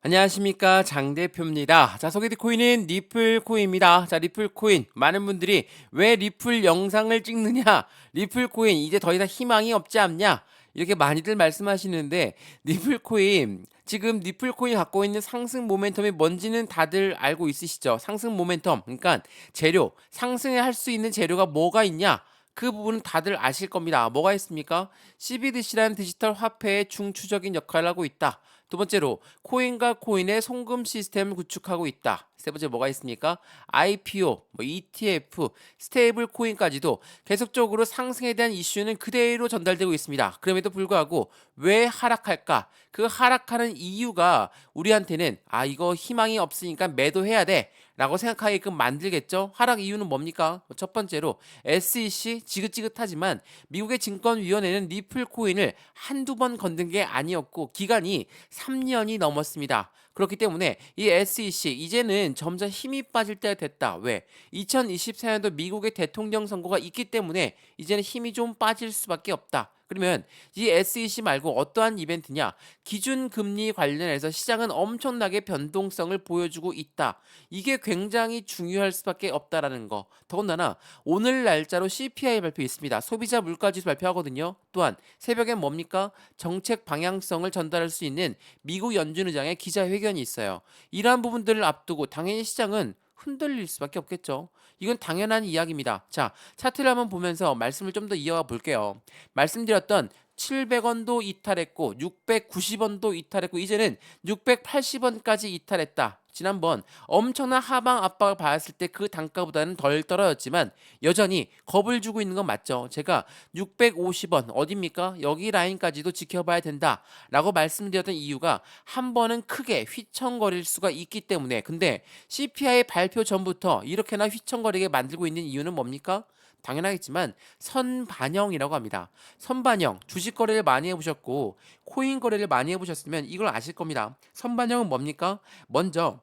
안녕하십니까, 장 대표입니다. 자, 소개드 코인은 리플 코인입니다. 자, 리플 코인 많은 분들이 왜 리플 영상을 찍느냐, 리플 코인 이제 더 이상 희망이 없지 않냐, 이렇게 많이들 말씀하시는데, 리플 코인 지금 리플 코인 갖고 있는 상승 모멘텀이 뭔지는 다들 알고 있으시죠? 상승 모멘텀, 그러니까 재료, 상승을 할 수 있는 재료가 뭐가 있냐, 그 부분은 다들 아실 겁니다. 뭐가 있습니까? CBDC라는 디지털 화폐의 중추적인 역할을 하고 있다. 두 번째로 코인과 코인의 송금 시스템을 구축하고 있다. 세 번째 뭐가 있습니까? IPO, ETF, 스테이블 코인까지도 계속적으로 상승에 대한 이슈는 그대로 전달되고 있습니다. 그럼에도 불구하고 왜 하락할까? 그 하락하는 이유가 우리한테는 이거 희망이 없으니까 매도해야 돼 라고 생각하게끔 만들겠죠. 하락 이유는 뭡니까? 첫 번째로 SEC 지긋지긋하지만 미국의 증권위원회는 리플 코인을 한두 번 건든 게 아니었고 기간이 3년이 넘었습니다. 그렇기 때문에 이 SEC 이제는 점점 힘이 빠질 때가 됐다. 왜? 2024년도 미국의 대통령 선거가 있기 때문에 이제는 힘이 좀 빠질 수밖에 없다. 그러면 이 SEC 말고 어떠한 이벤트냐? 기준금리 관련해서 시장은 엄청나게 변동성을 보여주고 있다. 이게 굉장히 중요할 수밖에 없다라는 거. 더군다나 오늘 날짜로 CPI 발표 있습니다. 소비자 물가지수 발표하거든요. 또한 새벽엔 뭡니까? 정책 방향성을 전달할 수 있는 미국 연준의장의 기자회견이 있어요. 이러한 부분들을 앞두고 당연히 시장은 흔들릴 수밖에 없겠죠. 이건 당연한 이야기입니다. 자, 차트를 한번 보면서 말씀을 좀 더 이어가 볼게요. 말씀드렸던 700원도 이탈했고 690원도 이탈했고 이제는 680원까지 이탈했다. 지난번 엄청난 하방 압박을 받았을 때 그 단가보다는 덜 떨어졌지만 여전히 겁을 주고 있는 건 맞죠. 제가 650원 어딥니까? 여기 라인까지도 지켜봐야 된다라고 말씀드렸던 이유가 한 번은 크게 휘청거릴 수가 있기 때문에. 근데 CPI 발표 전부터 이렇게나 휘청거리게 만들고 있는 이유는 뭡니까? 당연하겠지만 선반영이라고 합니다. 선반영, 주식 거래를 많이 해보셨고 코인 거래를 많이 해보셨으면 이걸 아실 겁니다. 선반영은 뭡니까? 먼저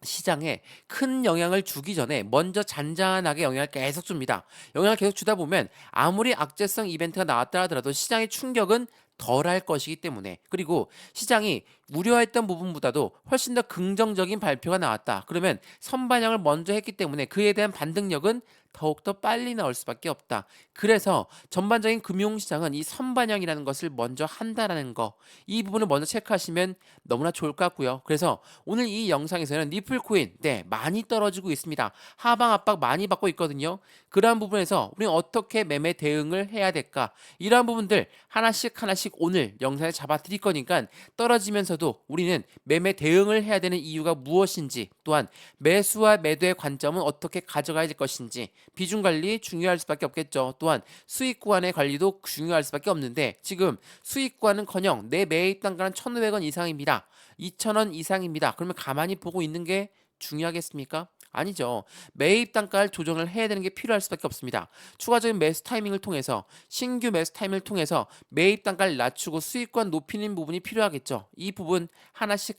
시장에 큰 영향을 주기 전에 먼저 잔잔하게 영향을 계속 줍니다. 영향을 계속 주다 보면 아무리 악재성 이벤트가 나왔다 하더라도 시장의 충격은 덜할 것이기 때문에, 그리고 시장이 우려했던 부분보다도 훨씬 더 긍정적인 발표가 나왔다. 그러면 선반영을 먼저 했기 때문에 그에 대한 반등력은 더욱더 빨리 나올 수밖에 없다. 그래서 전반적인 금융시장은 이 선반영이라는 것을 먼저 한다라는 거, 이 부분을 먼저 체크하시면 너무나 좋을 것 같고요. 그래서 오늘 이 영상에서는 리플 코인 많이 떨어지고 있습니다. 하방 압박 많이 받고 있거든요. 그러한 부분에서 우리는 어떻게 매매 대응을 해야 될까? 이러한 부분들 하나씩 오늘 영상에 잡아 드릴 거니까 떨어지면서도 우리는 매매 대응을 해야 되는 이유가 무엇인지, 또한 매수와 매도의 관점은 어떻게 가져가야 될 것인지, 비중 관리 중요할 수밖에 없겠죠. 또한 수익 구간의 관리도 중요할 수밖에 없는데 지금 수익 구간은커녕 내 매입 단가는 1,500원 이상입니다. 2,000원 이상입니다. 그러면 가만히 보고 있는 게 중요하겠습니까? 아니죠. 매입 단가를 조정을 해야 되는 게 필요할 수밖에 없습니다. 추가적인 매수 타이밍을 통해서, 신규 매수 타이밍을 통해서 매입 단가를 낮추고 수익권 높이는 부분이 필요하겠죠. 이 부분 하나씩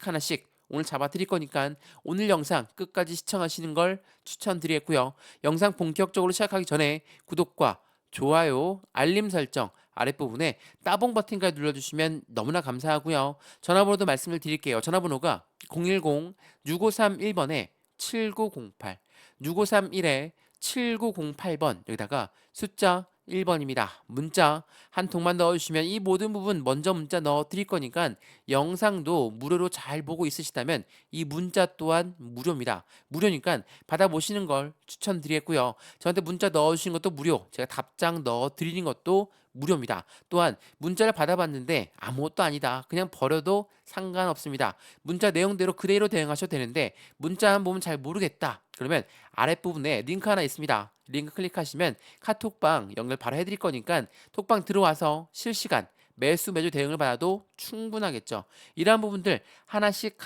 오늘 잡아 드릴 거니까 오늘 영상 끝까지 시청하시는 걸 추천드리겠고요. 영상 본격적으로 시작하기 전에 구독과 좋아요, 알림 설정 아랫부분에 따봉 버튼까지 눌러주시면 너무나 감사하고요. 전화번호도 말씀을 드릴게요. 전화번호가 010-6531번에 7908, 6531-7908번, 여기다가 숫자 1번입니다. 문자 한 통만 넣어주시면 이 모든 부분 먼저 문자 넣어 드릴 거니까 영상도 무료로 잘 보고 있으시다면 이 문자 또한 무료입니다. 무료니까 받아보시는 걸 추천드리겠고요. 저한테 문자 넣어주시는 것도 무료, 제가 답장 넣어 드리는 것도 무료입니다. 또한 문자를 받아봤는데 아무것도 아니다, 그냥 버려도 상관없습니다. 문자 내용대로 그대로 대응하셔도 되는데 문자만 보면 잘 모르겠다, 그러면 아랫부분에 링크 하나 있습니다. 링크 클릭하시면 카톡방 연결 바로 해드릴 거니까 톡방 들어와서 실시간 매수 매주 대응을 받아도 충분하겠죠. 이러한 부분들 하나씩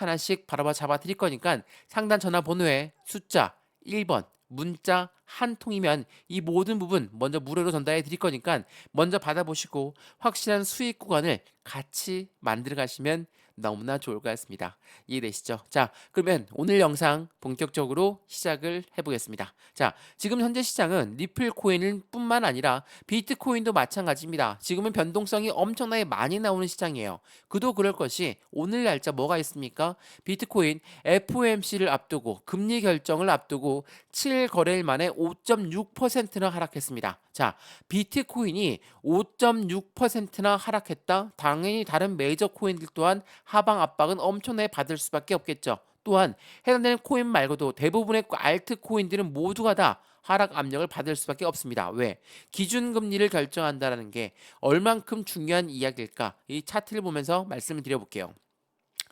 바로바로 잡아 드릴 거니까 상단 전화번호에 숫자 1번 문자 한 통이면 이 모든 부분 먼저 무료로 전달해 드릴 거니까 먼저 받아보시고 확실한 수익 구간을 같이 만들어 가시면 너무나 좋을 것 같습니다. 이해되시죠? 자, 그러면 오늘 영상 본격적으로 시작을 해보겠습니다. 자, 지금 현재 시장은 리플 코인은 뿐만 아니라 비트코인도 마찬가지입니다. 지금은 변동성이 엄청나게 많이 나오는 시장이에요. 그도 그럴 것이 오늘 날짜 뭐가 있습니까? 비트코인 FOMC를 앞두고 금리 결정을 앞두고 7거래일 만에 5.6%나 하락했습니다. 자, 비트코인이 5.6%나 하락했다. 당연히 다른 메이저 코인들 또한 하방 압박은 엄청나게 받을 수밖에 없겠죠. 또한 해당되는 코인 말고도 대부분의 알트 코인들은 모두가 다 하락 압력을 받을 수밖에 없습니다. 왜? 기준금리를 결정한다는 게 얼만큼 중요한 이야기일까? 이 차트를 보면서 말씀을 드려볼게요.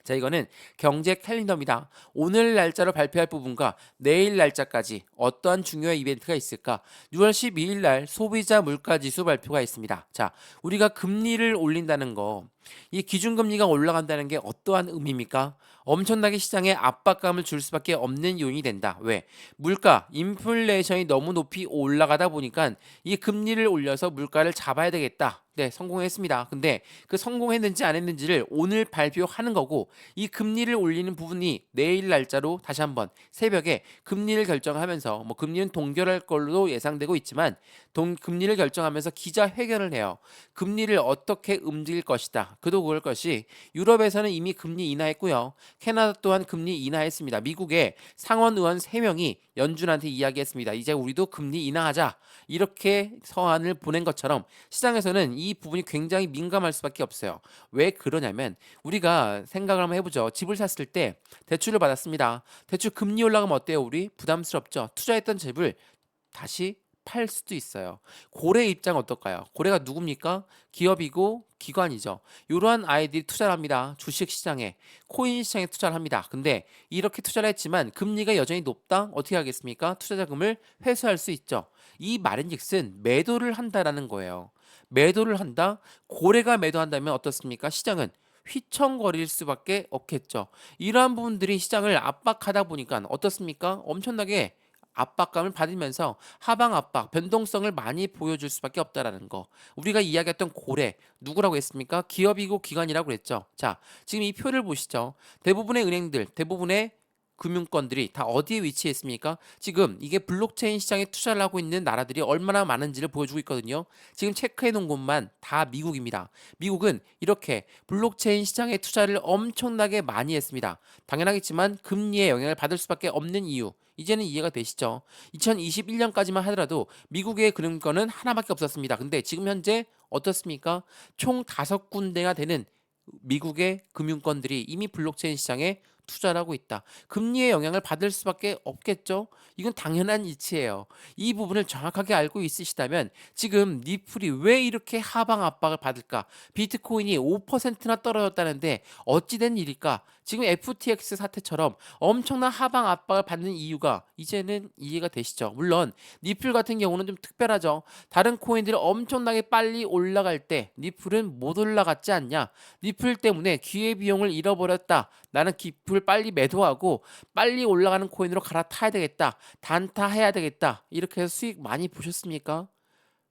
자, 이거는 경제 캘린더입니다. 오늘 날짜로 발표할 부분과 내일 날짜까지 어떠한 중요한 이벤트가 있을까? 6월 12일 날 소비자 물가지수 발표가 있습니다. 자, 우리가 금리를 올린다는 거, 이 기준금리가 올라간다는 게 어떠한 의미입니까? 엄청나게 시장에 압박감을 줄 수밖에 없는 요인이 된다. 왜? 물가, 인플레이션이 너무 높이 올라가다 보니까 이 금리를 올려서 물가를 잡아야 되겠다. 네, 성공했습니다. 근데 그 성공했는지 안 했는지를 오늘 발표하는 거고, 이 금리를 올리는 부분이 내일 날짜로 다시 한번 새벽에 금리를 결정하면서 뭐 금리는 동결할 걸로 예상되고 있지만 금리를 결정하면서 기자회견을 해요. 금리를 어떻게 움직일 것이다. 그도 그럴 것이 유럽에서는 이미 금리 인하했고요. 캐나다 또한 금리 인하했습니다. 미국의 상원 의원 3명이 연준한테 이야기했습니다. 이제 우리도 금리 인하하자. 이렇게 서한을 보낸 것처럼 시장에서는 이 부분이 굉장히 민감할 수밖에 없어요. 왜 그러냐면 우리가 생각을 한번 해보죠. 집을 샀을 때 대출을 받았습니다. 대출 금리 올라가면 어때요? 우리 부담스럽죠. 투자했던 집을 다시 팔 수도 있어요. 고래 입장 어떨까요? 고래가 누굽니까? 기업이고 기관이죠. 이러한 아이들이 투자를 합니다. 주식 시장에, 코인 시장에 투자를 합니다. 근데 이렇게 투자를 했지만 금리가 여전히 높다? 어떻게 하겠습니까? 투자 자금을 회수할 수 있죠. 이 말인즉슨 매도를 한다라는 거예요. 매도를 한다? 고래가 매도한다면 어떻습니까? 시장은 휘청거릴 수밖에 없겠죠. 이러한 부분들이 시장을 압박하다 보니까 어떻습니까? 엄청나게 압박감을 받으면서 하방 압박, 변동성을 많이 보여줄 수밖에 없다라는 거. 우리가 이야기했던 고래, 누구라고 했습니까? 기업이고 기관이라고 그랬죠. 자, 지금 이 표를 보시죠. 대부분의 은행들, 대부분의 금융권들이 다 어디에 위치했습니까? 지금 이게 블록체인 시장에 투자를 하고 있는 나라들이 얼마나 많은지를 보여주고 있거든요. 지금 체크해 놓은 곳만 다 미국입니다. 미국은 이렇게 블록체인 시장에 투자를 엄청나게 많이 했습니다. 당연하겠지만 금리의 영향을 받을 수밖에 없는 이유. 이제는 이해가 되시죠? 2021년까지만 하더라도 미국의 금융권은 하나밖에 없었습니다. 근데 지금 현재 어떻습니까? 총 5군데가 되는 미국의 금융권들이 이미 블록체인 시장에 투자를 하고 있다. 금리의 영향을 받을 수밖에 없겠죠? 이건 당연한 이치예요. 이 부분을 정확하게 알고 있으시다면 지금 리플이 왜 이렇게 하방 압박을 받을까? 비트코인이 5%나 떨어졌다는데 어찌된 일일까? 지금 FTX 사태처럼 엄청난 하방 압박을 받는 이유가 이제는 이해가 되시죠? 물론 리플 같은 경우는 좀 특별하죠. 다른 코인들이 엄청나게 빨리 올라갈 때 리플은 못 올라갔지 않냐? 리플 때문에 기회비용을 잃어버렸다. 나는 리플 빨리 매도하고 빨리 올라가는 코인으로 갈아타야 되겠다. 단타해야 되겠다. 이렇게 해서 수익 많이 보셨습니까?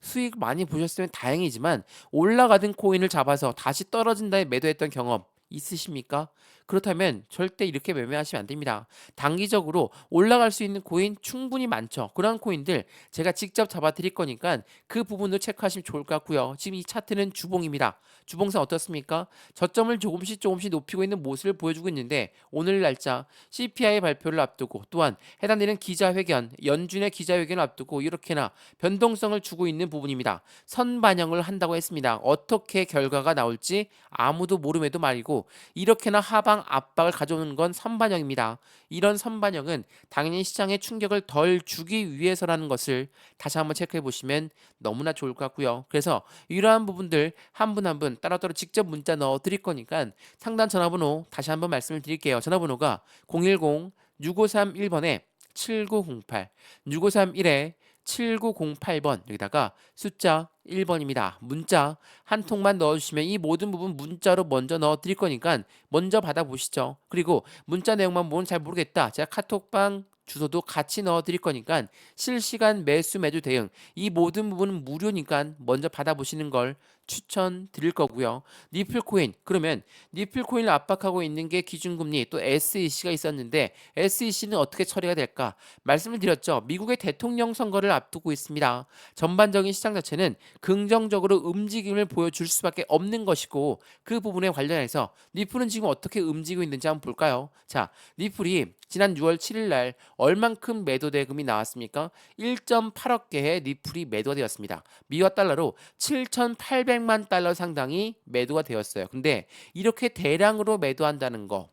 수익 많이 보셨으면 다행이지만 올라가던 코인을 잡아서 다시 떨어진 다음에 매도했던 경험 있으십니까? 그렇다면 절대 이렇게 매매하시면 안 됩니다. 단기적으로 올라갈 수 있는 코인 충분히 많죠. 그런 코인들 제가 직접 잡아 드릴 거니까 그 부분도 체크하시면 좋을 것 같고요. 지금 이 차트는 주봉입니다. 주봉상 어떻습니까? 저점을 조금씩 높이고 있는 모습을 보여주고 있는데 오늘 날짜 CPI 발표를 앞두고 또한 해당되는 기자회견, 연준의 기자회견을 앞두고 이렇게나 변동성을 주고 있는 부분입니다. 선반영을 한다고 했습니다. 어떻게 결과가 나올지 아무도 모름에도 말이고 이렇게나 하방 압박을 가져오는 건 선반영입니다. 이런 선반영은 당연히 시장에 충격을 덜 주기 위해서라는 것을 다시 한번 체크해 보시면 너무나 좋을 것 같고요. 그래서 이러한 부분들 한 분 한 분 따로따로 직접 문자 넣어 드릴 거니까 상담 전화번호 다시 한번 말씀을 드릴게요. 전화번호가 010-6531번에 7908, 6531에 7908번 여기다가 숫자 1번입니다. 문자 한 통만 넣어주시면 이 모든 부분 문자로 먼저 넣어드릴 거니까 먼저 받아보시죠. 그리고 문자 내용만 보면 잘 모르겠다. 제가 카톡방 주소도 같이 넣어드릴 거니까 실시간 매수 매도 대응 이 모든 부분은 무료니까 먼저 받아보시는 걸 추천드릴 거고요. 니플코인 그러면 니플코인을 압박하고 있는 게 기준금리 또 SEC가 있었는데 SEC는 어떻게 처리가 될까? 말씀을 드렸죠. 미국의 대통령 선거를 앞두고 있습니다. 전반적인 시장 자체는 긍정적으로 움직임을 보여줄 수밖에 없는 것이고 그 부분에 관련해서 니플은 지금 어떻게 움직이고 있는지 한번 볼까요? 자, 니플이 지난 6월 7일 날 얼만큼 매도 대금이 나왔습니까? 1.8억 개의 니플이 매도가 되었습니다. 미화 달러로 7,800만 달러 상당이 매도가 되었어요. 근데 이렇게 대량으로 매도한다는 거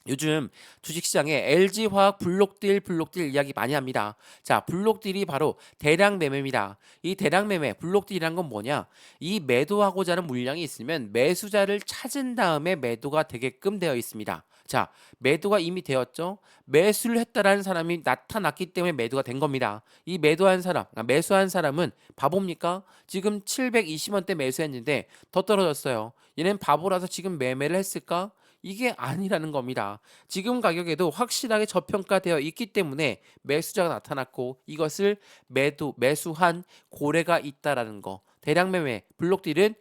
요즘 주식시장에 LG화학 블록딜 이야기 많이 합니다. 자, 블록딜이 바로 대량 매매입니다. 이 대량 매매, 블록딜이란 건 뭐냐? 이 매도하고자 하는 물량이 있으면 매수자를 찾은 다음에 매도가 되게끔 되어 있습니다. 자, 매도가 이미 되었죠? 매수를 했다라는 사람이 나타났기 때문에 매도가 된 겁니다. 이 매도한 사람, 매수한 사람은 바보입니까? 지금 720원대 매수했는데 더 떨어졌어요. 얘는 바보라서 지금 매매를 했을까? 이게 아니라는 겁니다. 지금 가격에도 확실하게 저평가되어 있기 때문에 매수자가 나타났고 이것을 매수한 고래가 있다라는 거. 대량 매매, 블록딜은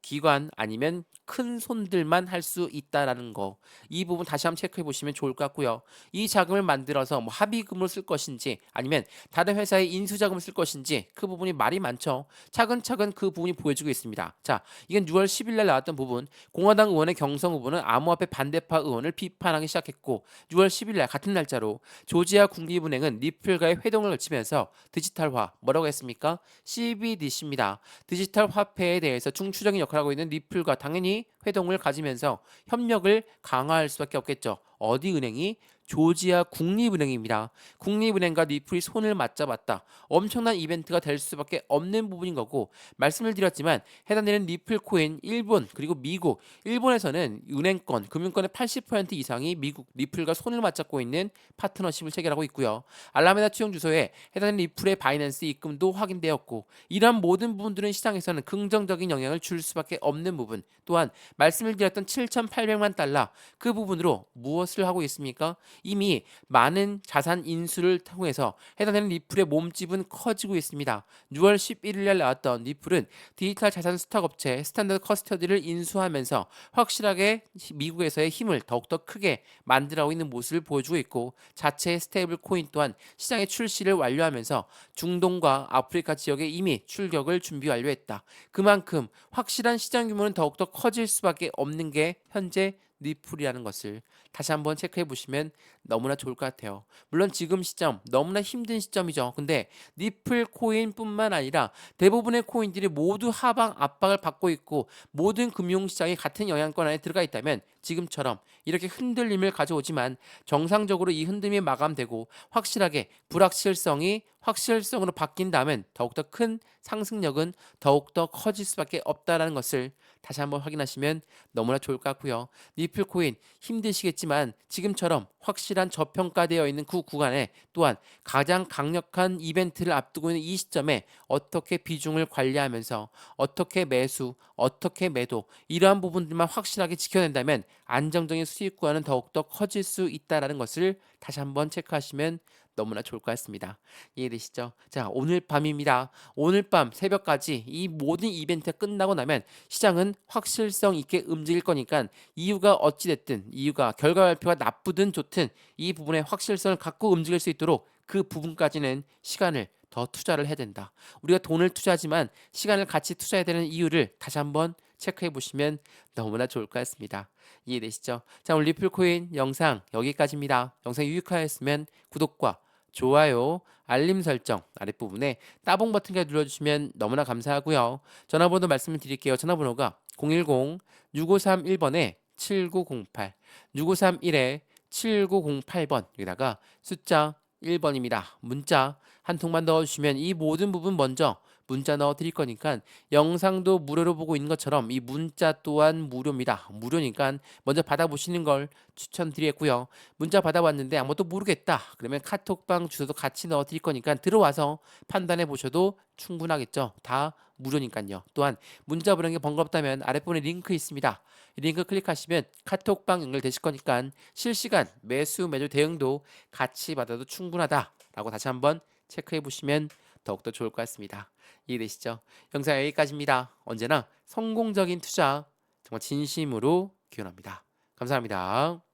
기관 아니면 큰 손들만 할 수 있다라는 거. 이 부분 다시 한번 체크해 보시면 좋을 것 같고요. 이 자금을 만들어서 뭐 합의금으로 쓸 것인지 아니면 다른 회사의 인수자금을 쓸 것인지 그 부분이 말이 많죠. 차근차근 그 부분이 보여지고 있습니다. 자, 이건 6월 10일 날 나왔던 부분. 공화당 의원의 경성 후보는 암호화폐 반대파 의원을 비판하기 시작했고 6월 10일 날 같은 날짜로 조지아 국립은행은 니플과의 회동을 거치면서 디지털화 뭐라고 했습니까? CBDC입니다. 디지털 화폐에 대해서 중추적인 역할을 하고 있는 리플과 당연히 회동을 가지면서 협력을 강화할 수밖에 없겠죠. 어디 은행이? 조지아 국립은행입니다. 국립은행과 리플이 손을 맞잡았다. 엄청난 이벤트가 될 수밖에 없는 부분인 거고 말씀을 드렸지만 해당되는 리플 코인 일본 그리고 미국 일본에서는 은행권 금융권의 80% 이상이 미국 리플과 손을 맞잡고 있는 파트너십을 체결하고 있고요. 알라메다 투영 주소에 해당되는 리플의 바이낸스 입금도 확인되었고 이러한 모든 부분들은 시장에서는 긍정적인 영향을 줄 수밖에 없는 부분 또한 말씀을 드렸던 7,800만 달러 그 부분으로 무엇을 하고 있습니까? 이미 많은 자산 인수를 통해서 해당되는 리플의 몸집은 커지고 있습니다. 6월 11일 날 나왔던 리플은 디지털 자산 수탁 업체 스탠더드 커스터디를 인수하면서 확실하게 미국에서의 힘을 더욱더 크게 만들어가고 있는 모습을 보여주고 있고 자체의 스테이블 코인 또한 시장의 출시를 완료하면서 중동과 아프리카 지역에 이미 출격을 준비 완료했다. 그만큼 확실한 시장 규모는 더욱더 커질 수밖에 없는 게 현재 리플이라는 것을 다시 한번 체크해 보시면 너무나 좋을 것 같아요. 물론 지금 시점 너무나 힘든 시점이죠. 근데 리플 코인뿐만 아니라 대부분의 코인들이 모두 하방 압박을 받고 있고 모든 금융시장이 같은 영향권 안에 들어가 있다면 지금처럼 이렇게 흔들림을 가져오지만 정상적으로 이 흔들림이 마감되고 확실하게 불확실성이 확실성으로 바뀐다면 더욱더 큰 상승력은 더욱더 커질 수밖에 없다라는 것을 다시 한번 확인하시면 너무나 좋을 것 같고요. 리플 코인 힘드시겠지만 지금처럼 확실한 저평가되어 있는 그 구간에 또한 가장 강력한 이벤트를 앞두고 있는 이 시점에 어떻게 비중을 관리하면서 어떻게 매수, 어떻게 매도 이러한 부분들만 확실하게 지켜낸다면 안정적인 수익 구간은 더욱더 커질 수 있다는 것을 다시 한번 체크하시면 너무나 좋을 것 같습니다. 이해되시죠? 자, 오늘 밤입니다. 오늘 밤 새벽까지 이 모든 이벤트가 끝나고 나면 시장은 확실성 있게 움직일 거니까 이유가 어찌됐든 이유가 결과 발표가 나쁘든 좋든 이 부분에 확실성을 갖고 움직일 수 있도록 그 부분까지는 시간을 더 투자를 해야 된다. 우리가 돈을 투자하지만 시간을 같이 투자해야 되는 이유를 다시 한번 체크해 보시면 너무나 좋을 것 같습니다. 이해되시죠? 자, 오늘 리플코인 영상 여기까지입니다. 영상 유익하였으면 구독과 좋아요, 알림 설정 아랫부분에 따봉 버튼까지 눌러주시면 너무나 감사하고요. 전화번호 말씀을 드릴게요. 전화번호가 010-6531번에 7908, 6531에 7908번 여기다가 숫자 1번입니다. 문자 한 통만 넣어주시면 이 모든 부분 먼저 문자 넣어 드릴 거니까 영상도 무료로 보고 있는 것처럼 이 문자 또한 무료입니다. 무료니까 먼저 받아보시는 걸 추천드리겠고요. 문자 받아봤는데 아무것도 모르겠다. 그러면 카톡방 주소도 같이 넣어 드릴 거니까 들어와서 판단해 보셔도 충분하겠죠. 다 무료니까요. 또한 문자 보내는 게 번거롭다면 아랫부분에 링크 있습니다. 이 링크 클릭하시면 카톡방 연결되실 거니까 실시간 매수 매도 대응도 같이 받아도 충분하다라고 다시 한번 체크해 보시면 더욱더 좋을 것 같습니다. 이해되시죠? 영상 여기까지입니다. 언제나 성공적인 투자 정말 진심으로 기원합니다. 감사합니다.